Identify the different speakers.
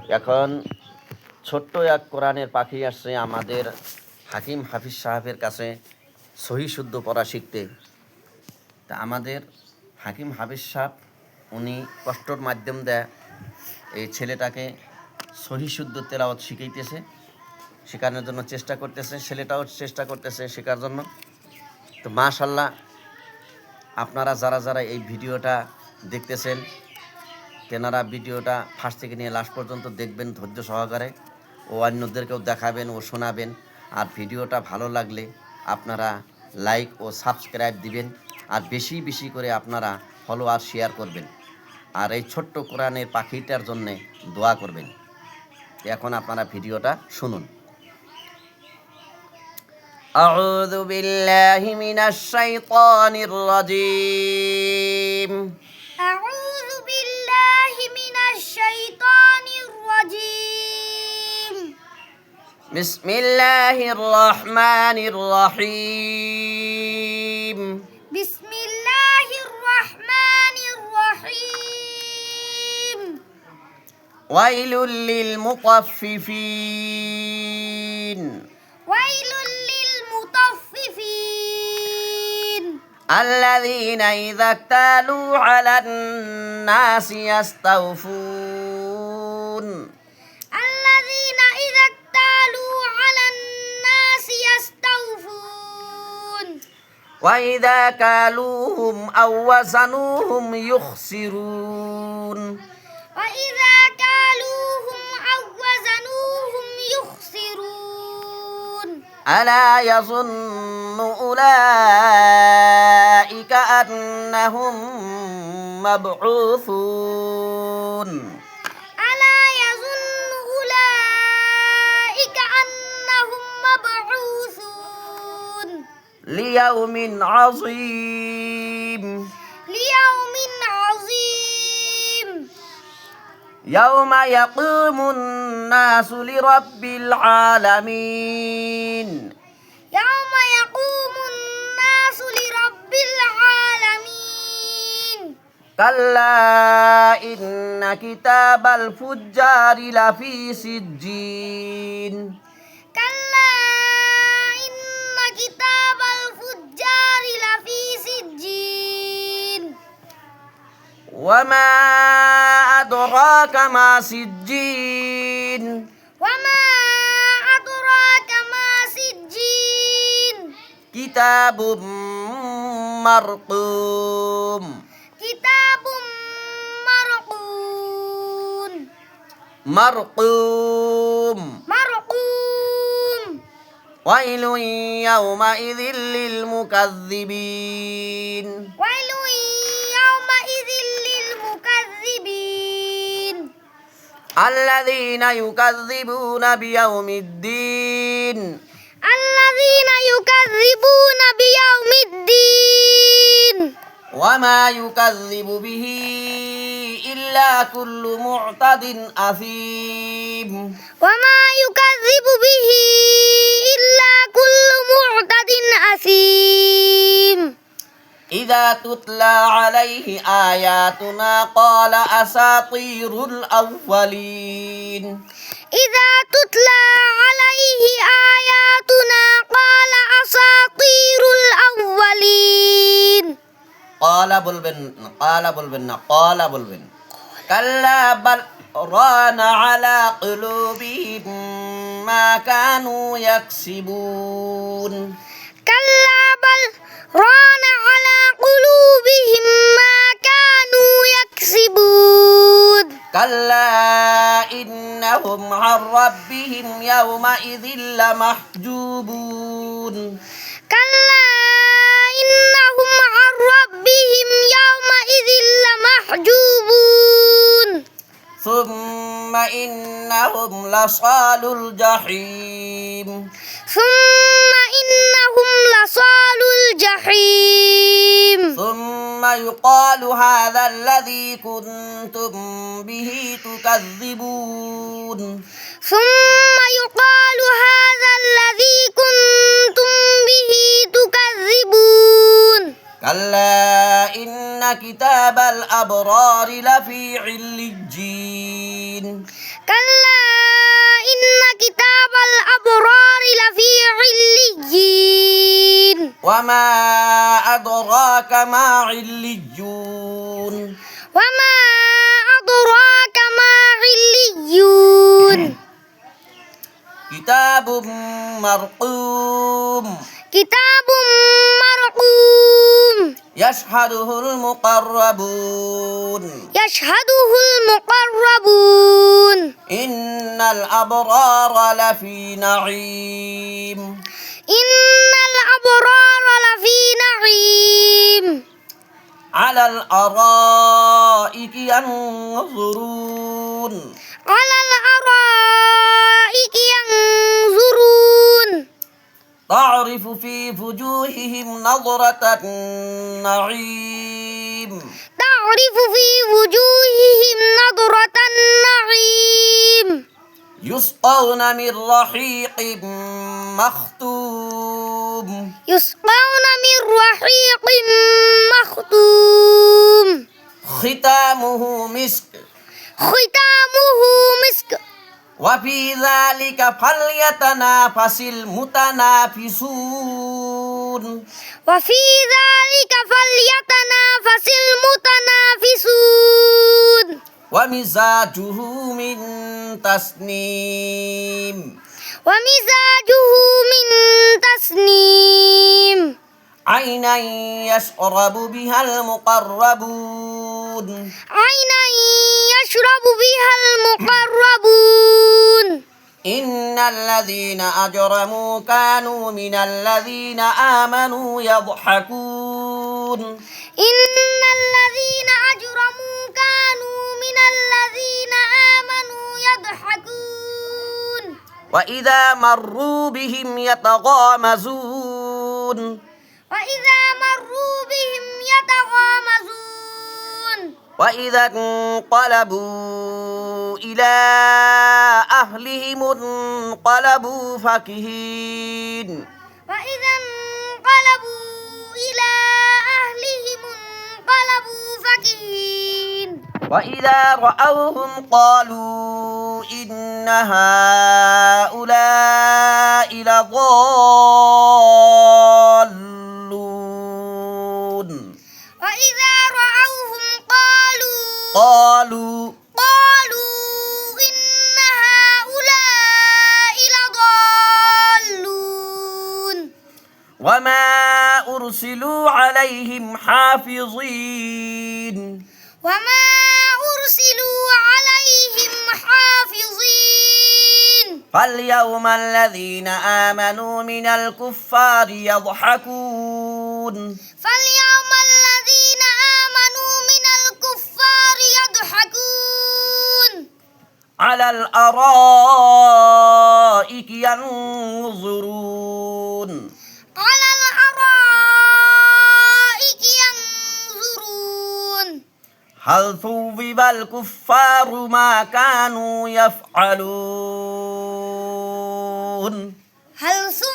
Speaker 1: এখন ছোট্ট এক কোরআনের পাখি আসছে আমাদের হাকিম হাফিজ সাহেবের কাছে সহি শুদ্ধ পড়া শিখতে। তা আমাদের হাকিম হাফিজ সাহেব উনি কষ্টর মাধ্যম দেয় এই ছেলেটাকে সহি শুদ্ধ তেলাওয়াত শিখাইতেছে, শেখানোর জন্য চেষ্টা করতেছে, ছেলেটাও চেষ্টা করতেছে শেখার জন্য। তো মাশাআল্লাহ, আপনারা যারা যারা এই ভিডিওটা দেখতেছেন তেনারা ভিডিওটা ফার্স্ট থেকে নিয়ে লাস্ট পর্যন্ত দেখবেন ধৈর্য সহকারে, ও অন্যদেরকেও দেখাবেন ও শোনাবেন। আর ভিডিওটা ভালো লাগলে আপনারা লাইক ও সাবস্ক্রাইব দিবেন, আর বেশি বেশি করে আপনারা ফলো আর শেয়ার করবেন, আর এই ছোট্ট কোরআনের পাখিটার জন্যে দোয়া করবেন। এখন আপনারা ভিডিওটা শুনুন। আউযু বিল্লাহি মিনাশ শাইতানির রাজীম।
Speaker 2: আউযু বিল্লাহি মিনাশ শাইতানির রাজীম।
Speaker 1: বিসমিল্লাহির রহমানির রহিম।
Speaker 2: বিসমিল্লাহির রহমানির রহিম।
Speaker 1: ওয়াইলুল লিল মুতাফফিফিন।
Speaker 2: ওয়াইলুল লিল মুতাফফিফিন।
Speaker 1: আল্লাযীনা ইযা ইক্তালু আলান নাসি ইস্তাওফুন।
Speaker 2: আল্লাযীনা ইযা ইক্তালু আলান নাসি ইস্তাওফুন।
Speaker 1: ওয়া ইযা কালুহুম আও ওয়াজানুহুম ইউখসিরুন।
Speaker 2: ওয়া ইযা কালুহুম আও ওয়াজানুহুম ইউখসিরুন।
Speaker 1: আলা ইয়াযুন্নু উলাইকা আন্নাহুম মাবউসুন।
Speaker 2: আলা ইয়াযুন্নু উলাইকা আন্নাহুম মাবউসুন।
Speaker 1: লিয়াউমিন আযীম।
Speaker 2: লিয়াউমিন আযীম।
Speaker 1: ইয়াউমা ইয়াকুমুন নাসু লিরাব্বিল আলামিন।
Speaker 2: ইয়াউমা ইয়াকুমুন নাসু লিরাব্বিল আলামিন।
Speaker 1: কাল্লা ইন্না কিতাবাল ফুজ্জারি লাফি সিজ্জিন।
Speaker 2: কাল্লা ইন্না কিতাবাল ফুজ্জারি লাফি সিজ্জিন।
Speaker 1: ওয়ামা আদরাকা মা সিজ্জিন।
Speaker 2: ওয়ামা আদরাকা মা সিজ্জিন।
Speaker 1: কিতাবুম মারকুম।
Speaker 2: কিতাবুম মারকুন।
Speaker 1: মারকুম।
Speaker 2: মারকুম।
Speaker 1: ওয়াইলুন ইয়াউমাইযিল লিল মুকাযযিবিন।
Speaker 2: ওয়াইলুন ইয়াউমাইযিল লিল মুকাযযিবিন।
Speaker 1: আল্লাযীনা ইউকাযযিবুনা বিয়াউমিদ্দিন।
Speaker 2: আল্লাযীনা ইউকাযযিবুনা বিয়াউমিদ্দিন।
Speaker 1: ওয়ামা ইউকাযযিবু বিহি ইল্লা কুল্লু মু'তাদিন আযীম।
Speaker 2: ওয়ামা ইউকাযযিবু বিহি ইল্লা কুল্লু মু'তাদিন আসীম।
Speaker 1: ইযা তুতলা আলাইহি আয়াতুনা ক্বালা আসাতীরুল আউয়ালিন।
Speaker 2: ইযা তুতলা আলাইহি আয়াতুনা ক্বালা আসাতীরুল আউয়ালিন।
Speaker 1: ক্বালা বলবেন না, ক্বালা বলবেন। কাল্লা বাল রানা আলা কুলুবিহিম মা কানু ইয়াকসিবুন।
Speaker 2: কাল্লা বাল রানা আলা কুলুবিহিম মা কানু ইয়াকসিবুন।
Speaker 1: কাল্লা ইন্নাহুম আন রাব্বিহিম ইয়াওমাইযিল লামাহজুবুন।
Speaker 2: কাল্লা ইন্নাহুম আন রাব্বিহিম ইয়াওমাইযিল লামাহজুবুন।
Speaker 1: সুম্মা ইন্নাহুম লাসালুল জাহিম।
Speaker 2: সুম্মা ইন্নাহুম লাসালুল জাহিম।
Speaker 1: সুম্মা ইউকালু হাযাল্লাযী কুনতুম বিহি তুকাযযিবুন।
Speaker 2: সুম্মা ইউকালু হাযাল্লাযী কুনতুম বিহি তুকাযযিবুন।
Speaker 1: কাল্লা ইন্না কিতাবাল আবরারি লাফি ইল্লিজ্জিন।
Speaker 2: কাল্লা
Speaker 1: وما أدراك ما عليون
Speaker 2: وما أدراك ما عليون
Speaker 1: كتاب مرقوم
Speaker 2: كتاب مرقوم
Speaker 1: يشهده المقربون
Speaker 2: يشهده المقربون
Speaker 1: إن الأبرار لفي نعيم
Speaker 2: إن الأبرار لفي نعيم
Speaker 1: على الأرائك ينظرون
Speaker 2: على الأرائك ينظرون
Speaker 1: تعرف في وجوههم نظرة النعيم
Speaker 2: تعرف في وجوههم نضرة النعيم
Speaker 1: يسقون من رحيق مختوم
Speaker 2: يسقون من رحيق مختوم
Speaker 1: ختامه مسك
Speaker 2: ختامه مسك
Speaker 1: وفي ذلك فليتنافس المتنافسون
Speaker 2: وفي ذلك فليتنافس المتنافسون
Speaker 1: ومزاجه من تسنيم
Speaker 2: ومزاجه من تسنيم
Speaker 1: عينا يشرب بها المقربون
Speaker 2: عينا يشرب بها المقربون
Speaker 1: إن الذين أجرموا كانوا من الذين آمنوا يضحكون
Speaker 2: إن الذين أجرموا كانوا من الذين آمنوا يضحكون
Speaker 1: وإذا مروا بهم يتغامزون
Speaker 2: وإذا مروا بهم يتغامزون
Speaker 1: وإذا انقلبوا إلى أهلهم انقلبوا فكهين
Speaker 2: وإذا انقلبوا إلى أهلهم انقلبوا فكهين
Speaker 1: وإذا رأوهم قالوا إن هؤلاء لضالون
Speaker 2: وإذا رأوهم
Speaker 1: قالوا
Speaker 2: إن هؤلاء لضالون
Speaker 1: وما أرسلوا عليهم حافظين
Speaker 2: وما أرسلوا عليهم حافظين
Speaker 1: فاليوم الذين آمنوا من الكفار يضحكون
Speaker 2: فاليوم الذين آمنوا من الكفار يضحكون
Speaker 1: على الأرائك ينظرون
Speaker 2: على الأرائك ينظرون
Speaker 1: هل ثوب الكفار ما كانوا يفعلون
Speaker 2: هل ثوب